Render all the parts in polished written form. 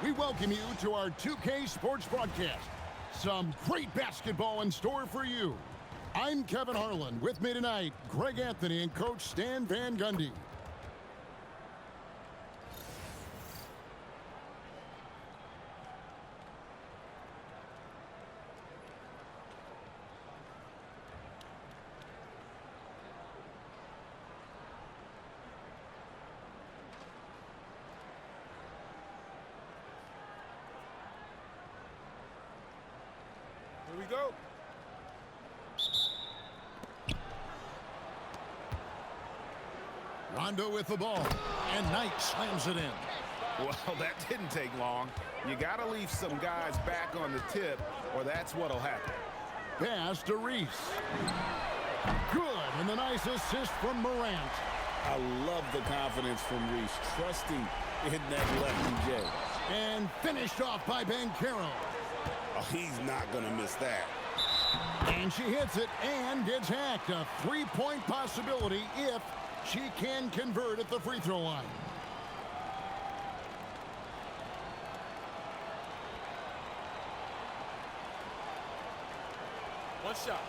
we welcome you to our 2K Sports broadcast. Some great basketball in store for you. I'm Kevin Harlan. With me tonight, Greg Anthony and Coach Stan Van Gundy. Here we go. Rondo with the ball, and Knight slams it in. Well, that didn't take long. You got to leave some guys back on the tip, or that's what'll happen. Pass to Reese. Good, and the nice assist from Morant. I love the confidence from Reese, trusting in that lefty J. And finished off by Banchero. Oh, he's not going to miss that. And she hits it and gets hacked. A three-point possibility if she can convert at the free throw line. One shot.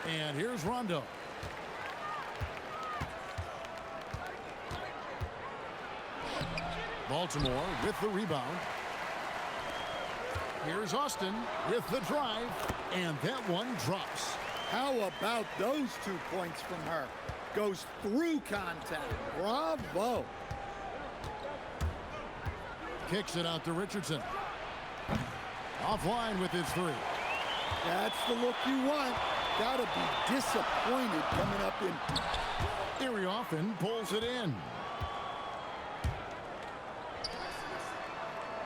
And here's Rondo. Baltimore with the rebound. Here's Austin with the drive, and that one drops. How about those 2 points from her? Goes through contact. Bravo. Kicks it out to Richardson. Offline with his three. That's the look you want. Gotta be disappointed coming up in. Erie Offin pulls it in.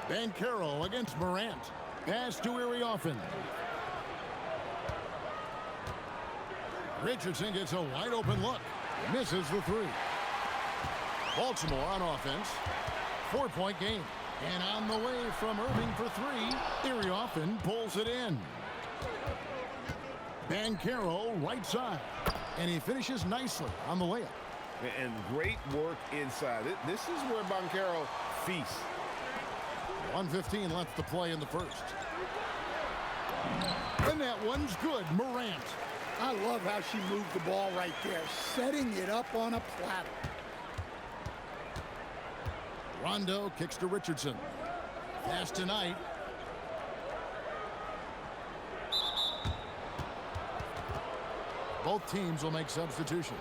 Banchero against Morant. Pass to Erie Offin. Richardson gets a wide open look. Misses the three. Baltimore on offense. 4-point game. And on the way from Irving for three, Erie Offin pulls it in. Banchero right side. And he finishes nicely on the layup. And great work inside. This is where Banchero feasts. 1:15 left to play in the first. And that one's good. Morant. I love how she moved the ball right there, setting it up on a platter. Rondo kicks to Richardson. Pass to Knight. Both teams will make substitutions.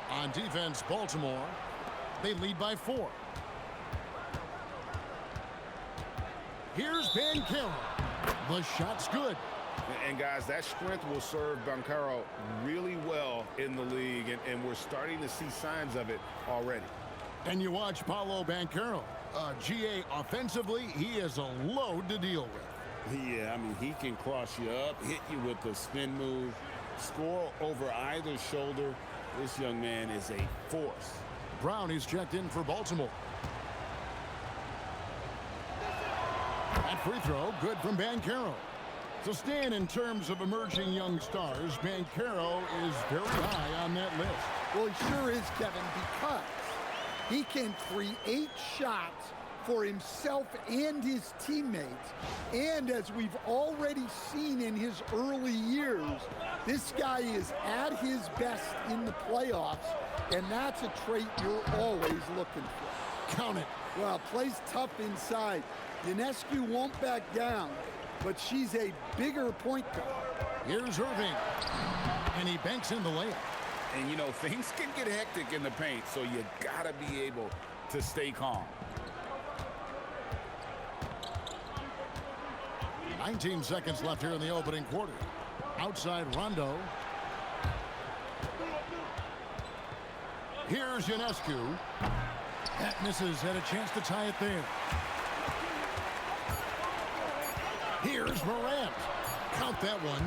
On defense, Baltimore. They lead by 4. Here's Banchero. The shot's good. And guys, that strength will serve Banchero really well in the league, and we're starting to see signs of it already. And you watch Paolo Banchero. GA offensively, he is a load to deal with. Yeah, I mean, he can cross you up, hit you with the spin move, score over either shoulder. This young man is a force. Brown is checked in for Baltimore. That free throw, good from Banchero. So Stan, in terms of emerging young stars, Banchero is very high on that list. Well, he sure is, Kevin, because he can create shots for himself and his teammates. And as we've already seen in his early years, this guy is at his best in the playoffs, and that's a trait you're always looking for. Count it. Well, plays tough inside. Ionescu won't back down, but she's a bigger point guard. Here's Irving, and he banks in the layup. And, you know, things can get hectic in the paint, so you got to be able to stay calm. 19 seconds left here in the opening quarter. Outside Rondo. Here's Ionescu. That misses. Had a chance to tie it there. Here's Morant. Count that one.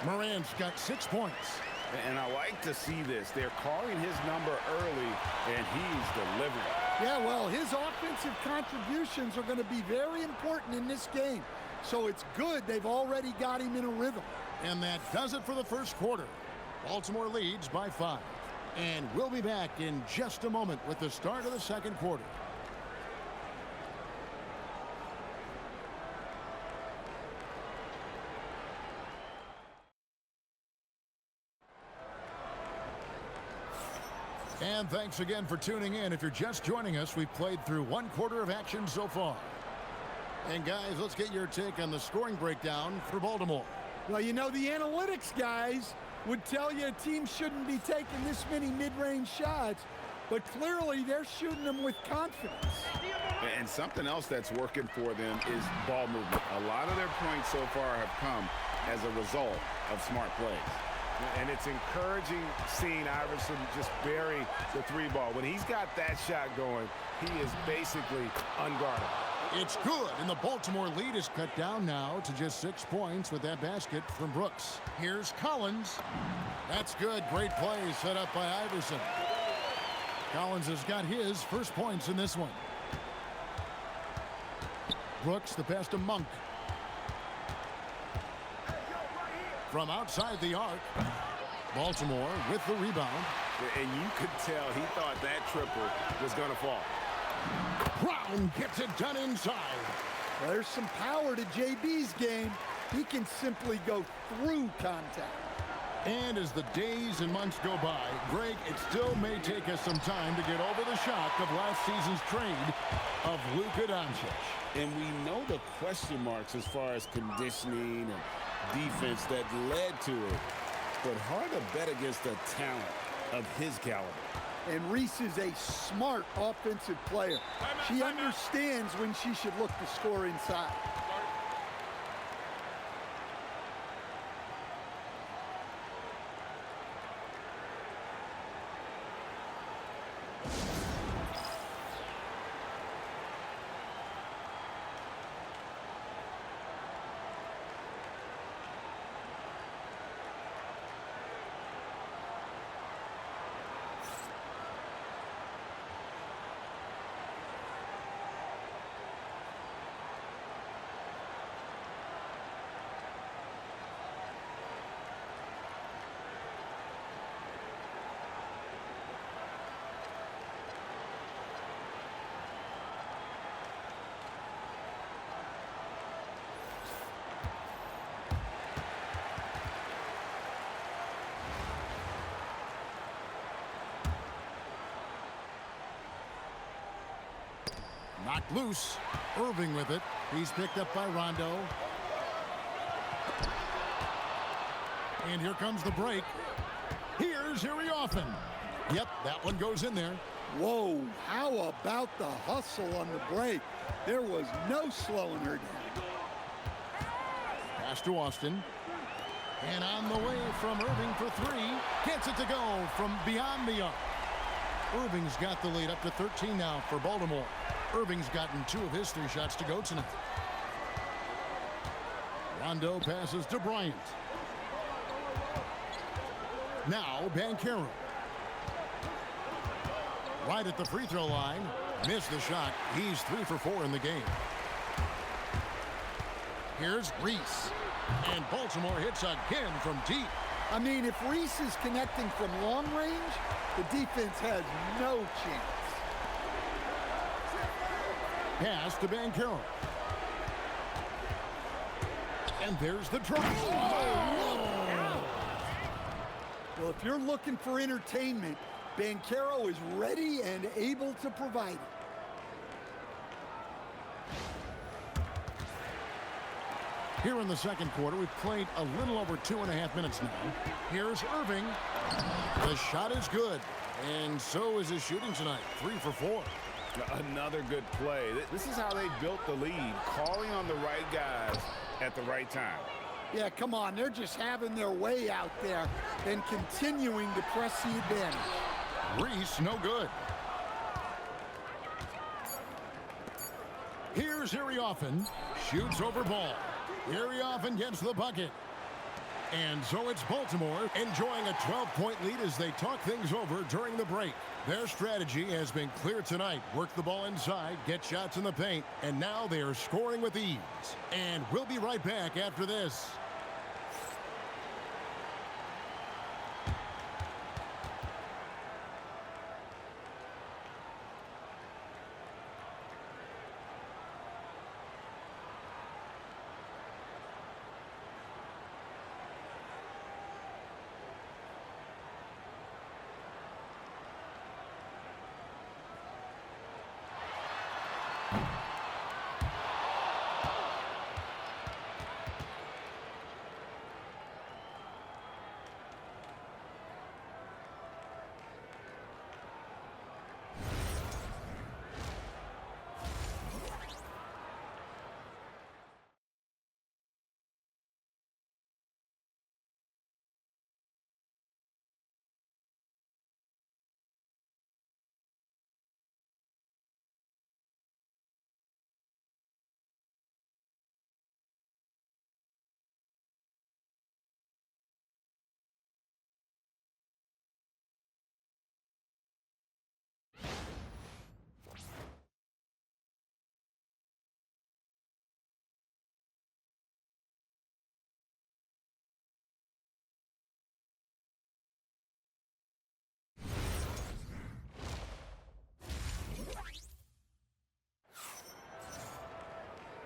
Morant's got 6 points. And I like to see this. They're calling his number early, and he's delivering. Yeah, well, his offensive contributions are going to be very important in this game. So it's good they've already got him in a rhythm. And that does it for the first quarter. Baltimore leads by 5. And we'll be back in just a moment with the start of the second quarter. And thanks again for tuning in. If you're just joining us, we've played through 1 quarter of action so far. And guys, let's get your take on the scoring breakdown for Baltimore. Well, you know, the analytics guys would tell you a team shouldn't be taking this many mid-range shots, but clearly they're shooting them with confidence. And something else that's working for them is ball movement. A lot of their points so far have come as a result of smart plays. And it's encouraging seeing Iverson just bury the 3 ball. When he's got that shot going, he is basically unguardable. It's good, and the Baltimore lead is cut down now to just 6 points with that basket from Brooks. Here's Collins. That's good. Great play set up by Iverson. Collins has got his first points in this one. Brooks, the pass to Monk. From outside the arc, Baltimore with the rebound. And you could tell he thought that triple was going to fall. Brown gets it done inside. Well, there's some power to JB's game. He can simply go through contact. And as the days and months go by, Greg, it still may take us some time to get over the shock of last season's trade of Luka Doncic. And we know the question marks as far as conditioning and defense that led to it. But hard to bet against a talent of his caliber. And Reese is a smart offensive player. She understands when she should look to score inside. Knocked loose. Irving with it. He's picked up by Rondo. And here comes the break. Here's Harry Offen. Yep, that one goes in there. Whoa, how about the hustle on the break? There was no slowing her down. Pass to Austin. And on the way from Irving for 3. Gets it to go from beyond the arc. Irving's got the lead up to 13 now for Baltimore. Irving's gotten 2 of his 3 shots to go tonight. Rondo passes to Bryant. Now Banchero. Right at the free throw line. Missed the shot. He's 3 for 4 in the game. Here's Reese. And Baltimore hits again from deep. I mean, if Reese is connecting from long range, the defense has no chance. Pass to Banchero. And there's the try. Well, if you're looking for entertainment, Banchero is ready and able to provide it. Here in the second quarter, we've played a little over 2.5 minutes now. Here's Irving. The shot is good. And so is his shooting tonight. 3 for 4. Another good play. This is how they built the lead, calling on the right guys at the right time. Yeah, come on. They're just having their way out there and continuing to press the advantage. Reese, no good. Here's Harry Offen. Shoots over ball. Here he often gets the bucket. And so it's Baltimore enjoying a 12-point lead as they talk things over during the break. Their strategy has been clear tonight. Work the ball inside, get shots in the paint, and now they are scoring with ease. And we'll be right back after this.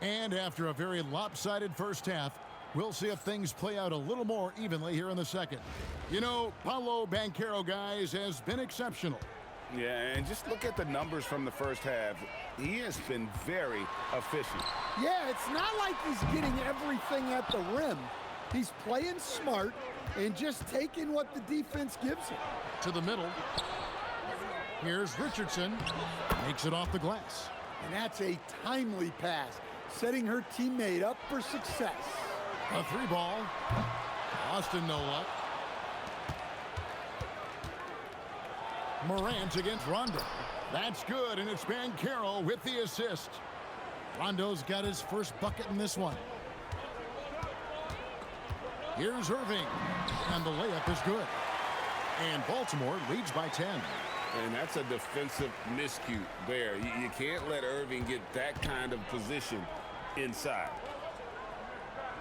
And after a very lopsided first half, we'll see if things play out a little more evenly here in the second. You know, Paolo Banchero, guys, has been exceptional. Yeah, and just look at the numbers from the first half. He has been very efficient. Yeah, it's not like he's getting everything at the rim. He's playing smart and just taking what the defense gives him. To the middle. Here's Richardson. Makes it off the glass. And that's a timely pass, setting her teammate up for success. A three ball. Austin, no luck. Morant against Rondo. That's good, and it's Banchero with the assist. Rondo's got his first bucket in this one. Here's Irving, and the layup is good. And Baltimore leads by 10. And that's a defensive miscue there. You can't let Irving get that kind of position inside.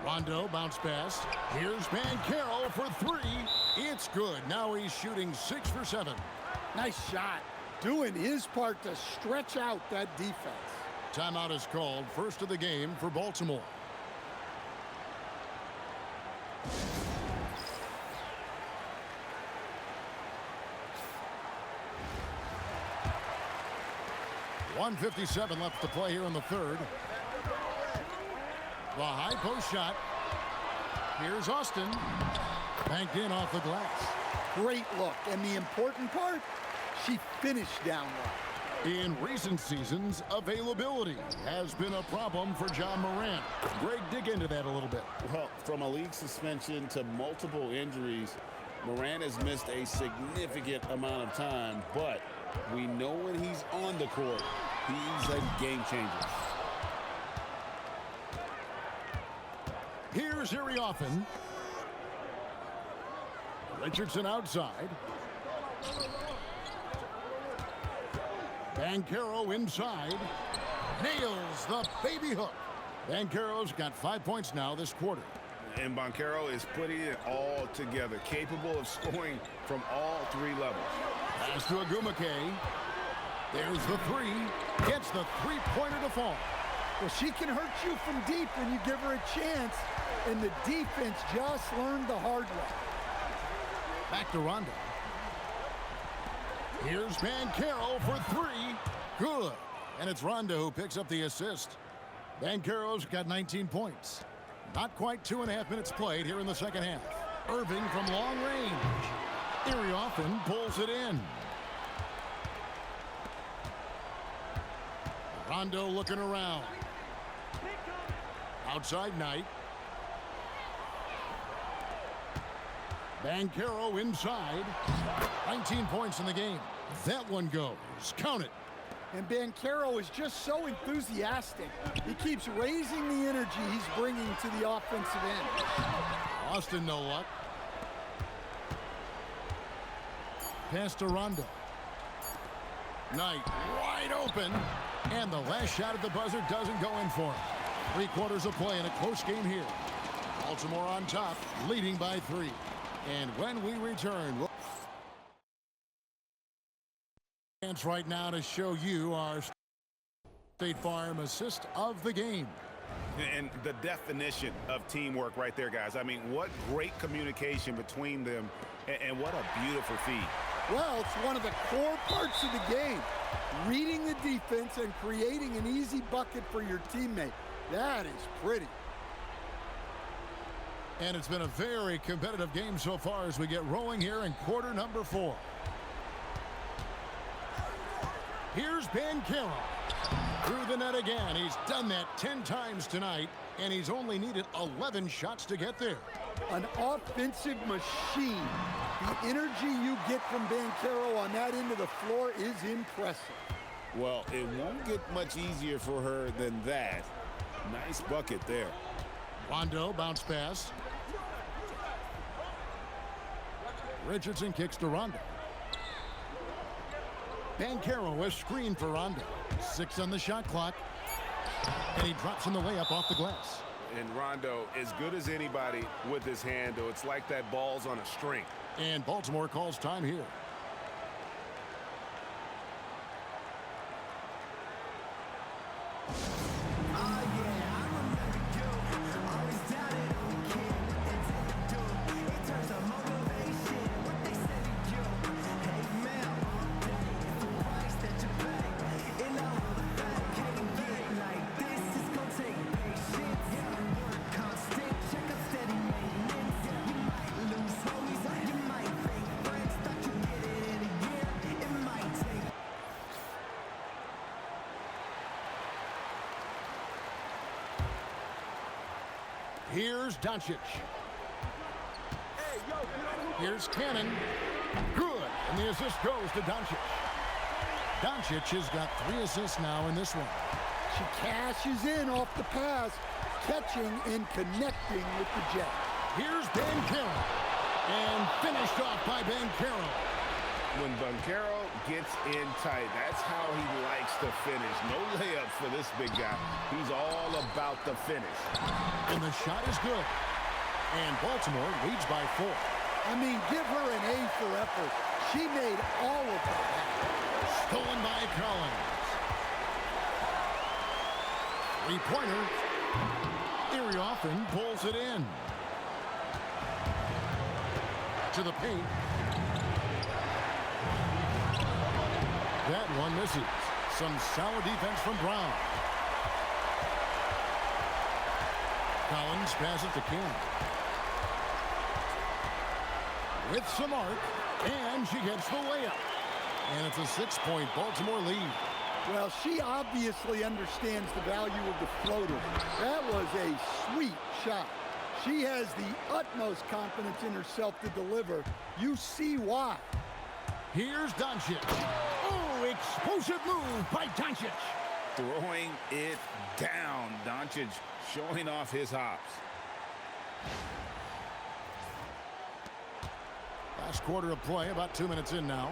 Rondo bounce pass. Here's Banchero for three. It's good. Now he's shooting 6 for 7. Nice shot. Doing his part to stretch out that defense. Timeout is called. First of the game for Baltimore. .157 left to play here in the third. The high post shot. Here's Austin. Banked in off the glass. Great look. And the important part, she finished down low. In recent seasons, availability has been a problem for John Morant. Greg, dig into that a little bit. Well, from a league suspension to multiple injuries, Morant has missed a significant amount of time, but we know when he's on the court, he's a game changer. Here's Iriofin. Richardson outside. Banchero inside. Nails the baby hook. Banchero's got 5 points now this quarter. And Banchero is putting it all together, capable of scoring from all three levels. Pass to Agumake. There's the three. Gets the three-pointer to fall. Well, she can hurt you from deep when you give her a chance, and the defense just learned the hard way. Back to Rondo. Here's Banchero for three. Good. And it's Rondo who picks up the assist. Banchero's got 19 points. Not quite 2.5 minutes played here in the second half. Irving from long range. Iriofin pulls it in. Rondo looking around. Outside Knight. Banchero inside. 19 points in the game. That one goes. Count it. And Banchero is just so enthusiastic. He keeps raising the energy he's bringing to the offensive end. Austin, no luck. Pass to Rondo. Knight wide open. And the last shot at the buzzer doesn't go in for him. 3/4 of play in a close game here. Baltimore on top, leading by 3. And when we return, we'll chance right now to show you our State Farm assist of the game. And the definition of teamwork right there, guys. I mean, what great communication between them, and what a beautiful feed. Well, it's one of the core parts of the game. Reading the defense and creating an easy bucket for your teammate. That is pretty. And it's been a very competitive game so far as we get rolling here in quarter number 4. Here's Banchero. Through the net again. He's done that 10 times tonight, and he's only needed 11 shots to get there. An offensive machine. The energy you get from Banchero on that end of the floor is impressive. Well, it won't get much easier for her than that. Nice bucket there. Rondo bounce pass. Richardson kicks to Rondo. Banchero a screen for Rondo. 6 on the shot clock. And he drops in the layup off the glass. And Rondo, as good as anybody with his handle, it's like that ball's on a string. And Baltimore calls time here. Here's Doncic. Here's Cannon. Good. And the assist goes to Doncic. Doncic has got 3 assists now in this one. She cashes in off the pass, catching and connecting with the Jet. Here's Banchero. And finished off by Banchero. When Banchero gets in tight, that's how he likes to finish. No layups for this big guy. He's all about the finish. And the shot is good. And Baltimore leads by 4. I mean, give her an A for effort. She made all of that happen. Stolen by Collins. 3-pointer. Irioffin pulls it in. To the paint. That one misses. Some solid defense from Brown. Collins passes to King. With some arc, and she gets the layup. And it's a 6-point Baltimore lead. Well, she obviously understands the value of the floater. That was a sweet shot. She has the utmost confidence in herself to deliver. You see why. Here's Doncic. Oh, explosive move by Doncic. Throwing it down. Doncic showing off his hops. Last quarter of play, about 2 minutes in now.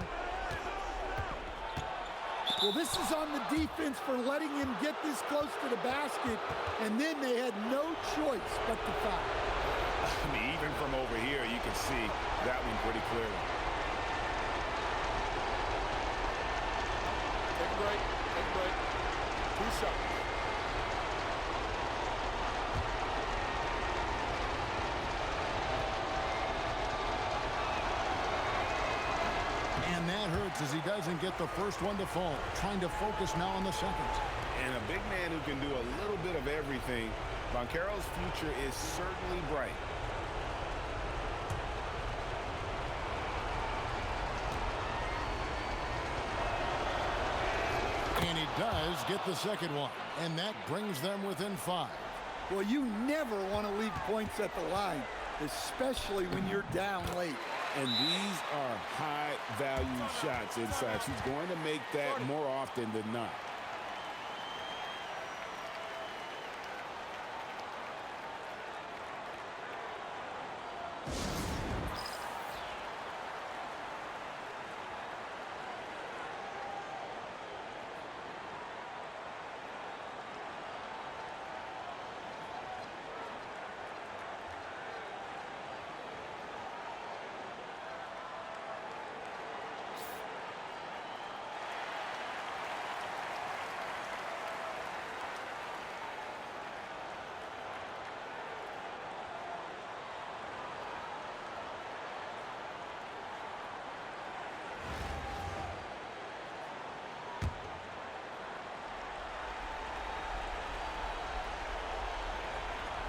Well, this is on the defense for letting him get this close to the basket, and then they had no choice but to foul. I mean, even from over here, you can see that one pretty clearly. Take a break. Take a break. 2 shots. And that hurts as he doesn't get the first one to fall. Trying to focus now on the second. And a big man who can do a little bit of everything. Banchero's future is certainly bright. And he does get the second one. And that brings them within 5. Well, you never want to leave points at the line, especially when you're down late. And these are high-value shots inside. She's going to make that more often than not.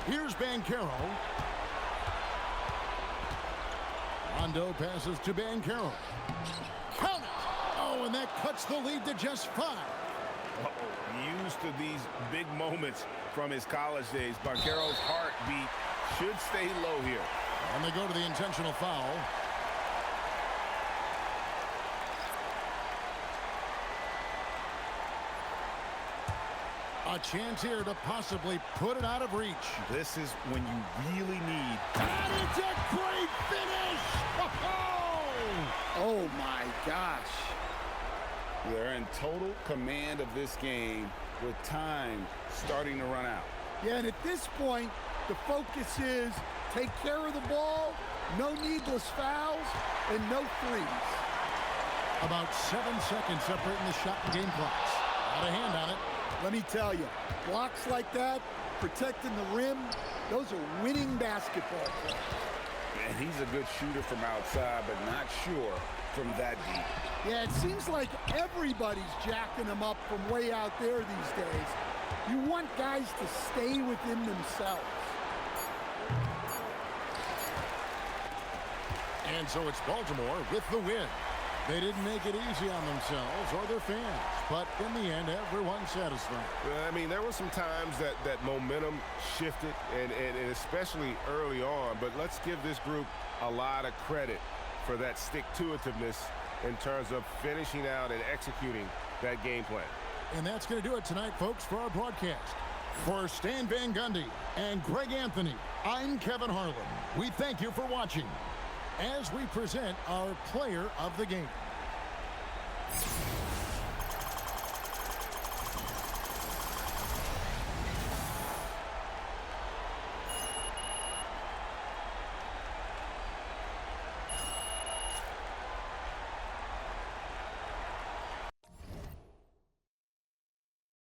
Here's Banchero. Rondo passes to Banchero. Count it! Oh, and that cuts the lead to just 5. Used to these big moments from his college days. Banchero's heartbeat should stay low here. And they go to the intentional foul. A chance here to possibly put it out of reach. This is when you really need. And it's a great finish! Oh, my gosh. They're in total command of this game with time starting to run out. Yeah, and at this point, the focus is take care of the ball, no needless fouls, and no threes. About 7 seconds separating the shot and game clocks. Got a hand on it. Let me tell you, blocks like that, protecting the rim, those are winning basketball players. And he's a good shooter from outside, but not sure from that deep. Yeah, it seems like everybody's jacking them up from way out there these days. You want guys to stay within themselves. And so it's Baltimore with the win. They didn't make it easy on themselves or their fans, but in the end, everyone's satisfied. I mean, there were some times that momentum shifted, and especially early on, but let's give this group a lot of credit for that stick-to-itiveness in terms of finishing out and executing that game plan. And that's going to do it tonight, folks, for our broadcast. For Stan Van Gundy and Greg Anthony, I'm Kevin Harlan. We thank you for watching as we present our player of the game.